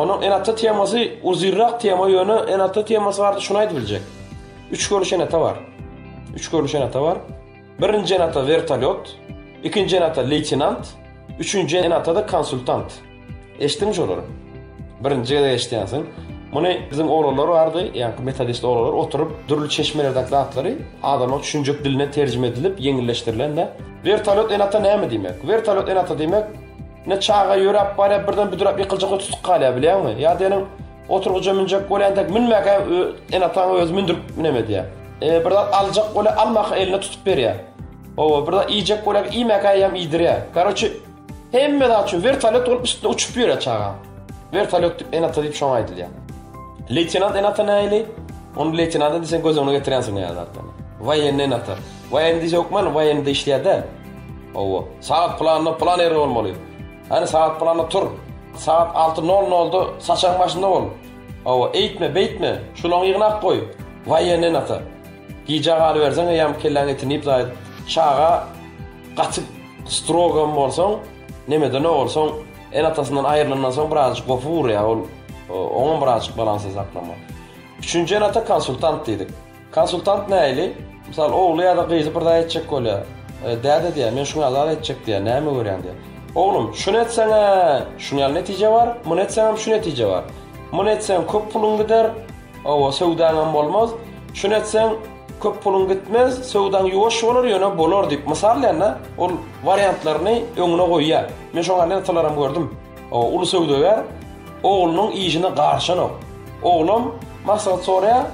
Onun enata teması uzirrak tema yönü enata teması vardı şunu aydı bilecek. 3 görüş enata var. 3 görüş enata var. Birinci enata vertolyot, ikinci enata leytinant, üçüncü enata da konsultant. Eşitmiş olur. Birinci de eşityansın. Bunu bizim oğullar vardı, yani metodist oğullar oturup dürlü çeşmelerdeki atları adamın düşüncek diline tercüme edilip yengilleştirilen de. Vertolyot enata ne mi demek? Vertolyot enata demek ne çağa yörap var ya birden büdürap yıkılacak tutup kalıyor biliyor musun? Ya diyelim oturguca minecek golentek minmek enatan öz mindirip minemedi ya. Birden alacak gole almak eline tutup ver ya. O birden yiyecek gole iyimek ayam iyidir ya. Karoçı hemme daha çünkü vertolyot olup üstüne uçup yürüyor çağa. Vertolyot enata deyip şuna aydıl ya. Leytinant enata ne ayli? Onu leytinanta desen göz onu getirensin ya zaten. Vayen enata. Vayen diyecek okman vayen de işleye değil. O saat planına plan eri olmalı. Hani saat planına tur. Saat 6:00'da saçan başında ol. O eğitme beytme. Şulon yığınak koy. Vayen enata. Giyecek alı versen yam kellen etinip zayet. Çağa katıp strogam olsan nemede ne olsan enatasından ayrılığından sonra birazcık gofur ya ol. Onun birazcık balansı saklama. Üçüncü enata konsultant dedik. Konsultant ne ayli? Misal oğlu ya da kızı bir daha edecek öyle. Dede diye men şunu azal edecek diye ne mi öğren diye. Oğlum şunu etsene şunu netice var. Bunu etsem şu netice var. Bunu etsem köp pulun gider. O sevdanın olmaz. Şunu etsem köp pulun gitmez. Sevdan yuvaş olur yana bolor deyip. Misal yani o varyantlarını önüne koyuyor. Men şunlardan atalarım gördüm. O ulu sevda ver. Oğlunun iyicine karşın o. Oğlum maksat soruya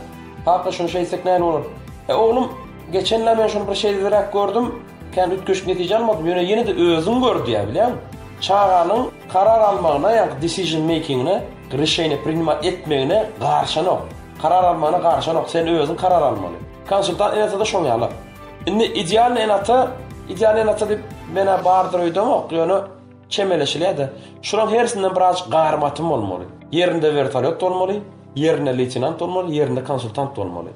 hatta şunu şey etsek ne olur? Oğlum geçenler ben şunu bir şey dedilerek gördüm. Kendi ütköşük netice almadım. Yine de özüm gördü ya biliyor musun? Çağanın karar almağına yani decision making'ine, решение принимать etmeyine karşın o. Karar almağına karşın o. Sen özün karar almalı. Konsultant enata da şunu yalar. Şimdi ideal enata deyip bana bağırdır öydüm o. Yani çemeleşiliydi. Şuran herisinden birazcık garmatım olmalı. Yerinde vertolyot olmalı, yerinde leytinant olmalı, yerinde konsultant olmalı.